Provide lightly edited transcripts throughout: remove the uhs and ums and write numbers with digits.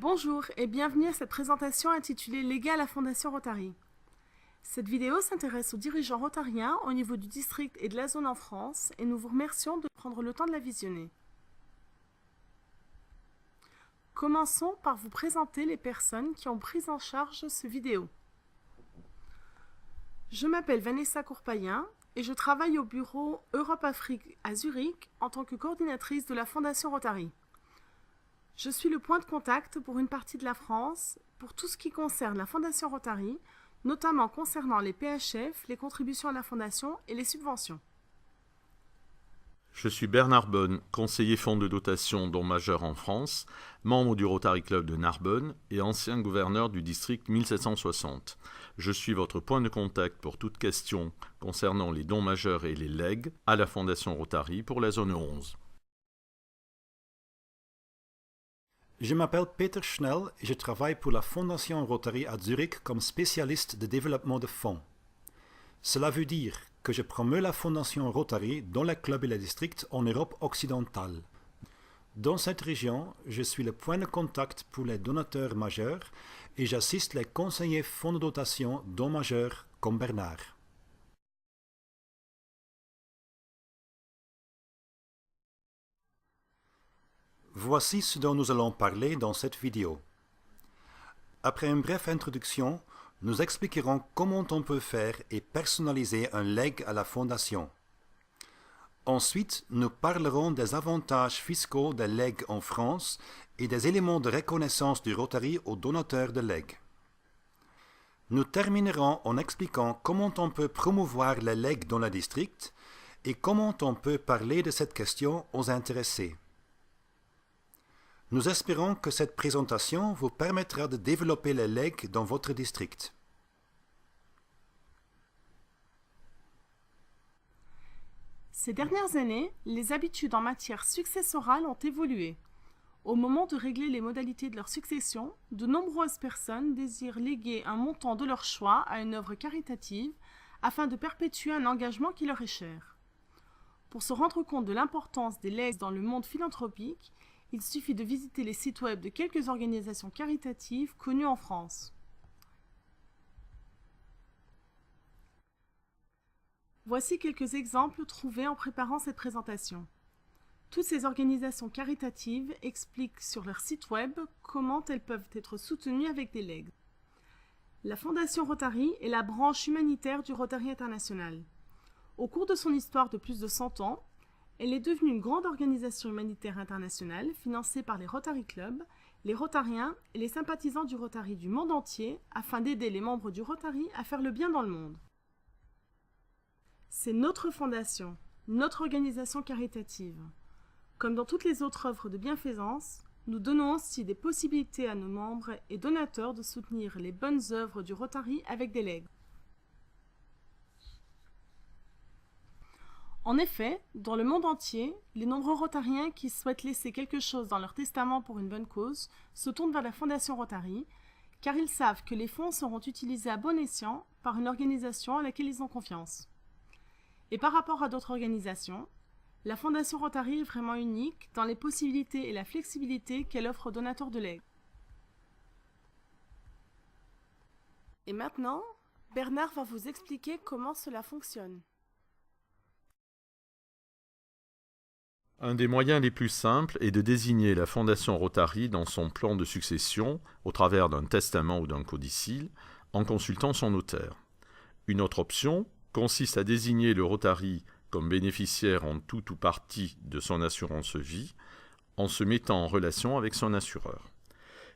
Bonjour et bienvenue à cette présentation intitulée Légat à la Fondation Rotary. Cette vidéo s'intéresse aux dirigeants rotariens au niveau du district et de la zone en France et nous vous remercions de prendre le temps de la visionner. Commençons par vous présenter les personnes qui ont pris en charge ce vidéo. Je m'appelle Vanessa Courpayen et je travaille au bureau Europe-Afrique à Zurich en tant que coordinatrice de la Fondation Rotary. Je suis le point de contact pour une partie de la France pour tout ce qui concerne la Fondation Rotary, notamment concernant les PHF, les contributions à la Fondation et les subventions. Je suis Bernard Bonne, conseiller fonds de dotation dons majeurs en France, membre du Rotary Club de Narbonne et ancien gouverneur du district 1760. Je suis votre point de contact pour toute question concernant les dons majeurs et les legs à la Fondation Rotary pour la zone 11. Je m'appelle Peter Schnell et je travaille pour la Fondation Rotary à Zurich comme spécialiste de développement de fonds. Cela veut dire que je promeus la Fondation Rotary dans les clubs et les districts en Europe occidentale. Dans cette région, je suis le point de contact pour les donateurs majeurs et j'assiste les conseillers fonds de dotation dons majeurs comme Bernard. Voici ce dont nous allons parler dans cette vidéo. Après une brève introduction, nous expliquerons comment on peut faire et personnaliser un leg à la Fondation. Ensuite, nous parlerons des avantages fiscaux des legs en France et des éléments de reconnaissance du Rotary aux donateurs de legs. Nous terminerons en expliquant comment on peut promouvoir les legs dans le district et comment on peut parler de cette question aux intéressés. Nous espérons que cette présentation vous permettra de développer les legs dans votre district. Ces dernières années, les habitudes en matière successorale ont évolué. Au moment de régler les modalités de leur succession, de nombreuses personnes désirent léguer un montant de leur choix à une œuvre caritative afin de perpétuer un engagement qui leur est cher. Pour se rendre compte de l'importance des legs dans le monde philanthropique, il suffit de visiter les sites web de quelques organisations caritatives connues en France. Voici quelques exemples trouvés en préparant cette présentation. Toutes ces organisations caritatives expliquent sur leur site web comment elles peuvent être soutenues avec des legs. La Fondation Rotary est la branche humanitaire du Rotary International. Au cours de son histoire de plus de 100 ans, elle est devenue une grande organisation humanitaire internationale financée par les Rotary Clubs, les Rotariens et les sympathisants du Rotary du monde entier afin d'aider les membres du Rotary à faire le bien dans le monde. C'est notre fondation, notre organisation caritative. Comme dans toutes les autres œuvres de bienfaisance, nous donnons aussi des possibilités à nos membres et donateurs de soutenir les bonnes œuvres du Rotary avec des legs. En effet, dans le monde entier, les nombreux rotariens qui souhaitent laisser quelque chose dans leur testament pour une bonne cause se tournent vers la Fondation Rotary, car ils savent que les fonds seront utilisés à bon escient par une organisation à laquelle ils ont confiance. Et par rapport à d'autres organisations, la Fondation Rotary est vraiment unique dans les possibilités et la flexibilité qu'elle offre aux donateurs de legs. Et maintenant, Bernard va vous expliquer comment cela fonctionne. Un des moyens les plus simples est de désigner la Fondation Rotary dans son plan de succession au travers d'un testament ou d'un codicille en consultant son notaire. Une autre option consiste à désigner le Rotary comme bénéficiaire en tout ou partie de son assurance vie en se mettant en relation avec son assureur.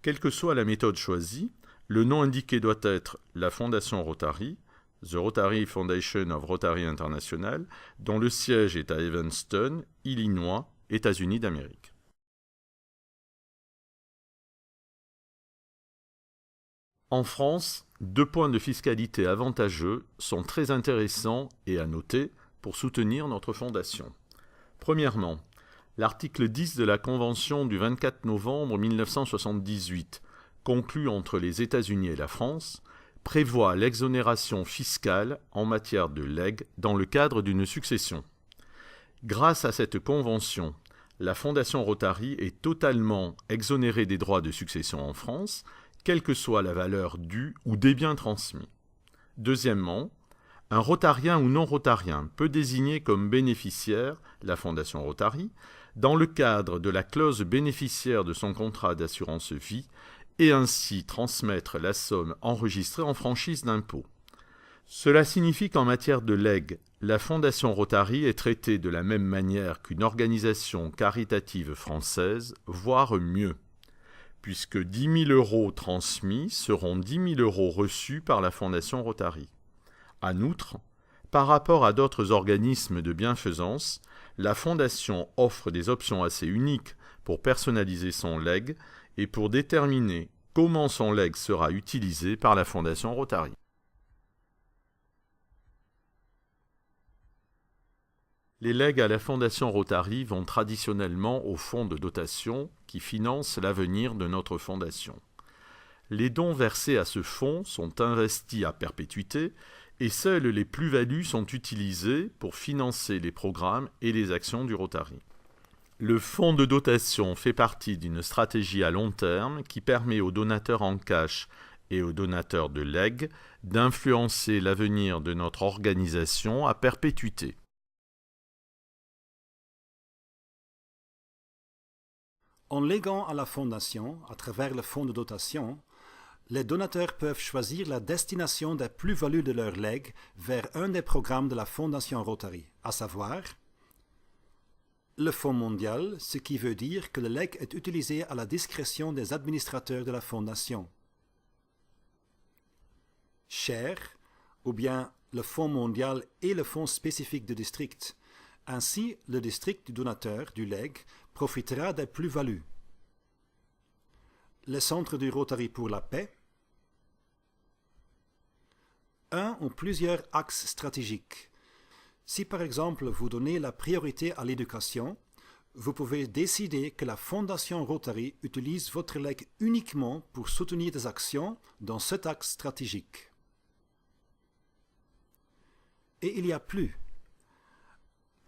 Quelle que soit la méthode choisie, le nom indiqué doit être la Fondation Rotary, The Rotary Foundation of Rotary International, dont le siège est à Evanston, Illinois, États-Unis d'Amérique. En France, 2 points de fiscalité avantageux sont très intéressants et à noter pour soutenir notre fondation. Premièrement, l'article 10 de la Convention du 24 novembre 1978, conclue entre les États-Unis et la France, prévoit l'exonération fiscale en matière de legs dans le cadre d'une succession. Grâce à cette convention, la Fondation Rotary est totalement exonérée des droits de succession en France, quelle que soit la valeur due ou des biens transmis. Deuxièmement, un rotarien ou non-rotarien peut désigner comme bénéficiaire la Fondation Rotary dans le cadre de la clause bénéficiaire de son contrat d'assurance vie et ainsi transmettre la somme enregistrée en franchise d'impôt. Cela signifie qu'en matière de legs, la Fondation Rotary est traitée de la même manière qu'une organisation caritative française, voire mieux, puisque 10 000 € transmis seront 10 000 € reçus par la Fondation Rotary. En outre, par rapport à d'autres organismes de bienfaisance, la Fondation offre des options assez uniques pour personnaliser son legs et pour déterminer comment son legs sera utilisé par la Fondation Rotary. Les legs à la Fondation Rotary vont traditionnellement au fonds de dotation qui finance l'avenir de notre fondation. Les dons versés à ce fonds sont investis à perpétuité et seules les plus-values sont utilisées pour financer les programmes et les actions du Rotary. Le fonds de dotation fait partie d'une stratégie à long terme qui permet aux donateurs en cash et aux donateurs de legs d'influencer l'avenir de notre organisation à perpétuité. En léguant à la Fondation, à travers le fonds de dotation, les donateurs peuvent choisir la destination des plus-values de leur legs vers un des programmes de la Fondation Rotary, à savoir le Fonds mondial, ce qui veut dire que le legs est utilisé à la discrétion des administrateurs de la Fondation. Share, ou bien le Fonds mondial et le Fonds spécifique de district. Ainsi, le district du donateur du legs profitera des plus-values. Le Centre du Rotary pour la paix. Un ou plusieurs axes stratégiques. Si par exemple vous donnez la priorité à l'éducation, vous pouvez décider que la Fondation Rotary utilise votre legs uniquement pour soutenir des actions dans cet axe stratégique. Et il y a plus.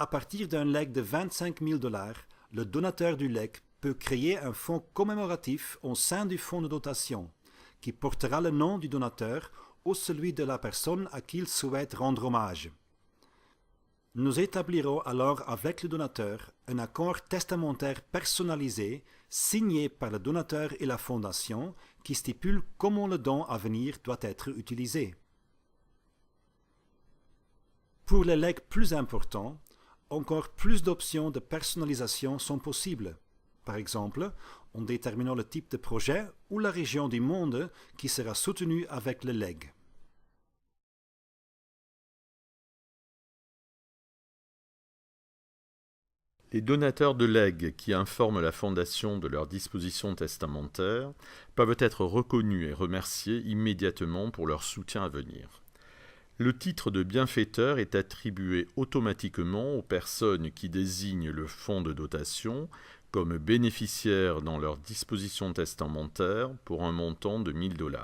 À partir d'un legs de 25 000 $, le donateur du legs peut créer un fonds commémoratif au sein du fonds de dotation, qui portera le nom du donateur ou celui de la personne à qui il souhaite rendre hommage. Nous établirons alors avec le donateur un accord testamentaire personnalisé signé par le donateur et la fondation qui stipule comment le don à venir doit être utilisé. Pour les legs plus importants, encore plus d'options de personnalisation sont possibles. Par exemple, en déterminant le type de projet ou la région du monde qui sera soutenue avec le legs. Les donateurs de legs qui informent la Fondation de leurs dispositions testamentaires peuvent être reconnus et remerciés immédiatement pour leur soutien à venir. Le titre de bienfaiteur est attribué automatiquement aux personnes qui désignent le fonds de dotation comme bénéficiaires dans leurs dispositions testamentaires pour un montant de 1 000 $.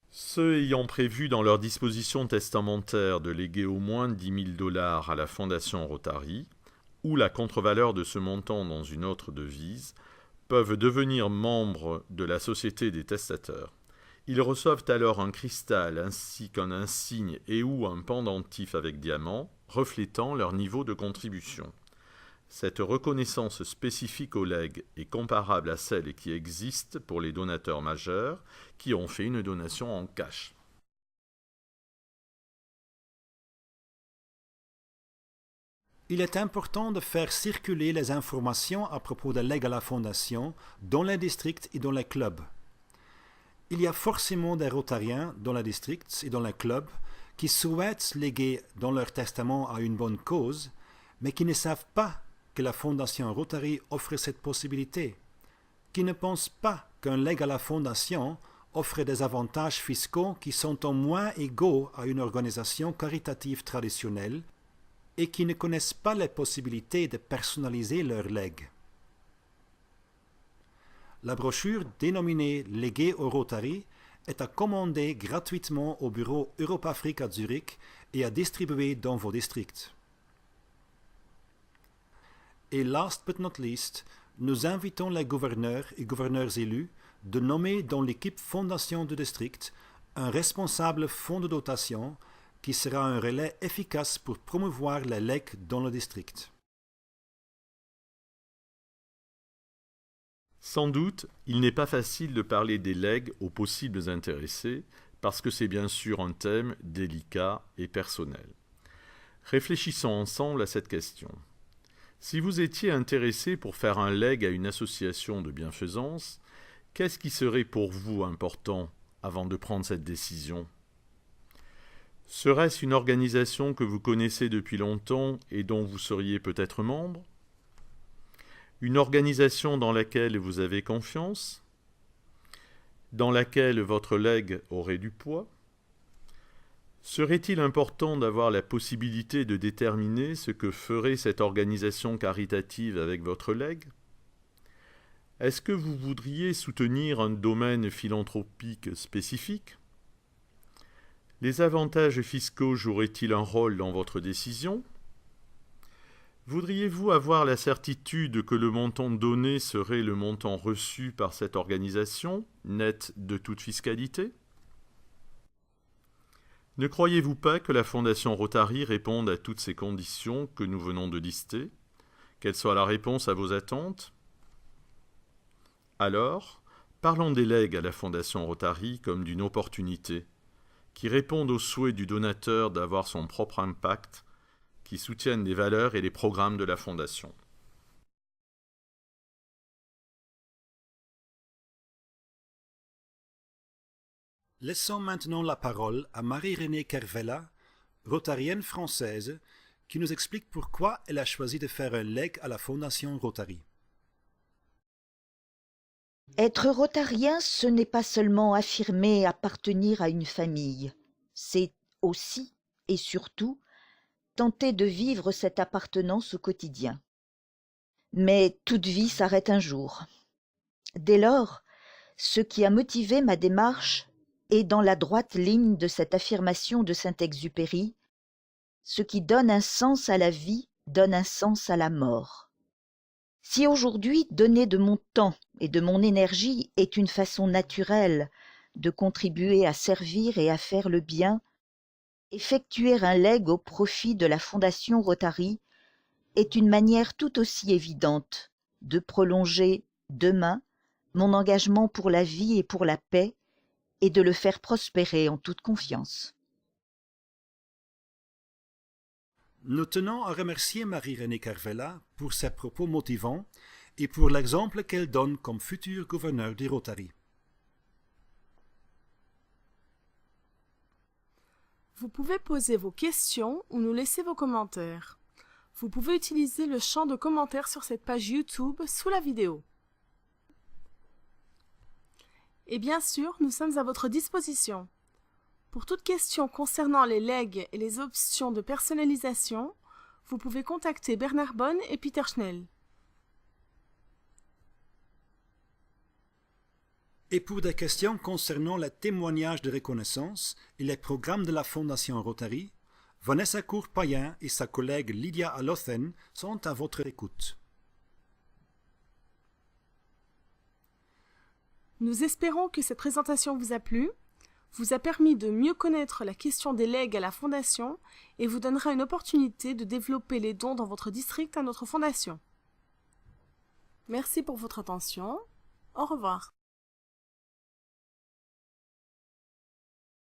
Ceux ayant prévu dans leurs dispositions testamentaires de léguer au moins 10 000 $ à la Fondation Rotary, ou la contre-valeur de ce montant dans une autre devise, peuvent devenir membres de la Société des testateurs. Ils reçoivent alors un cristal ainsi qu'un insigne et ou un pendentif avec diamant, reflétant leur niveau de contribution. Cette reconnaissance spécifique aux legs est comparable à celle qui existe pour les donateurs majeurs qui ont fait une donation en cash. Il est important de faire circuler les informations à propos des legs à la Fondation dans les districts et dans les clubs. Il y a forcément des rotariens dans les districts et dans les clubs qui souhaitent léguer dans leur testament à une bonne cause, mais qui ne savent pas que la Fondation Rotary offre cette possibilité, qui ne pensent pas qu'un legs à la Fondation offre des avantages fiscaux qui sont au moins égaux à une organisation caritative traditionnelle et qui ne connaissent pas les possibilités de personnaliser leurs legs. La brochure dénominée « Léguer au Rotary » est à commander gratuitement au bureau Europe-Afrique à Zurich et à distribuer dans vos districts. Et last but not least, nous invitons les gouverneurs et gouverneurs élus de nommer dans l'équipe fondation du district un responsable fonds de dotation qui sera un relais efficace pour promouvoir les legs dans le district. Sans doute, il n'est pas facile de parler des legs aux possibles intéressés parce que c'est bien sûr un thème délicat et personnel. Réfléchissons ensemble à cette question. Si vous étiez intéressé pour faire un leg à une association de bienfaisance, qu'est-ce qui serait pour vous important avant de prendre cette décision ? Serait-ce une organisation que vous connaissez depuis longtemps et dont vous seriez peut-être membre ? Une organisation dans laquelle vous avez confiance ? Dans laquelle votre leg aurait du poids ? Serait-il important d'avoir la possibilité de déterminer ce que ferait cette organisation caritative avec votre leg ? Est-ce que vous voudriez soutenir un domaine philanthropique spécifique ? Les avantages fiscaux joueraient-ils un rôle dans votre décision ? Voudriez-vous avoir la certitude que le montant donné serait le montant reçu par cette organisation, net de toute fiscalité ? Ne croyez-vous pas que la Fondation Rotary réponde à toutes ces conditions que nous venons de lister ? Quelle soit la réponse à vos attentes ? Alors, parlons des legs à la Fondation Rotary comme d'une opportunité, qui répondent au souhait du donateur d'avoir son propre impact, qui soutiennent les valeurs et les programmes de la Fondation. Laissons maintenant la parole à Marie-Renée Kervella, rotarienne française, qui nous explique pourquoi elle a choisi de faire un leg à la Fondation Rotary. Être rotarien, ce n'est pas seulement affirmer appartenir à une famille, c'est aussi et surtout tenter de vivre cette appartenance au quotidien. Mais toute vie s'arrête un jour. Dès lors, ce qui a motivé ma démarche est dans la droite ligne de cette affirmation de Saint-Exupéry, ce qui donne un sens à la vie donne un sens à la mort. Si aujourd'hui donner de mon temps et de mon énergie est une façon naturelle de contribuer à servir et à faire le bien, effectuer un leg au profit de la Fondation Rotary est une manière tout aussi évidente de prolonger demain mon engagement pour la vie et pour la paix et de le faire prospérer en toute confiance. Nous tenons à remercier Marie-Renée Kervella pour ses propos motivants et pour l'exemple qu'elle donne comme futur gouverneur du Rotary. Vous pouvez poser vos questions ou nous laisser vos commentaires. Vous pouvez utiliser le champ de commentaires sur cette page YouTube sous la vidéo. Et bien sûr, nous sommes à votre disposition. Pour toute question concernant les legs et les options de personnalisation, vous pouvez contacter Bernard Bonne et Peter Schnell. Et pour des questions concernant les témoignages de reconnaissance et les programmes de la Fondation Rotary, Vanessa Cour-Payen et sa collègue Lydia Alothen sont à votre écoute. Nous espérons que cette présentation vous a plu, vous a permis de mieux connaître la question des legs à la Fondation et vous donnera une opportunité de développer les dons dans votre district à notre Fondation. Merci pour votre attention. Au revoir.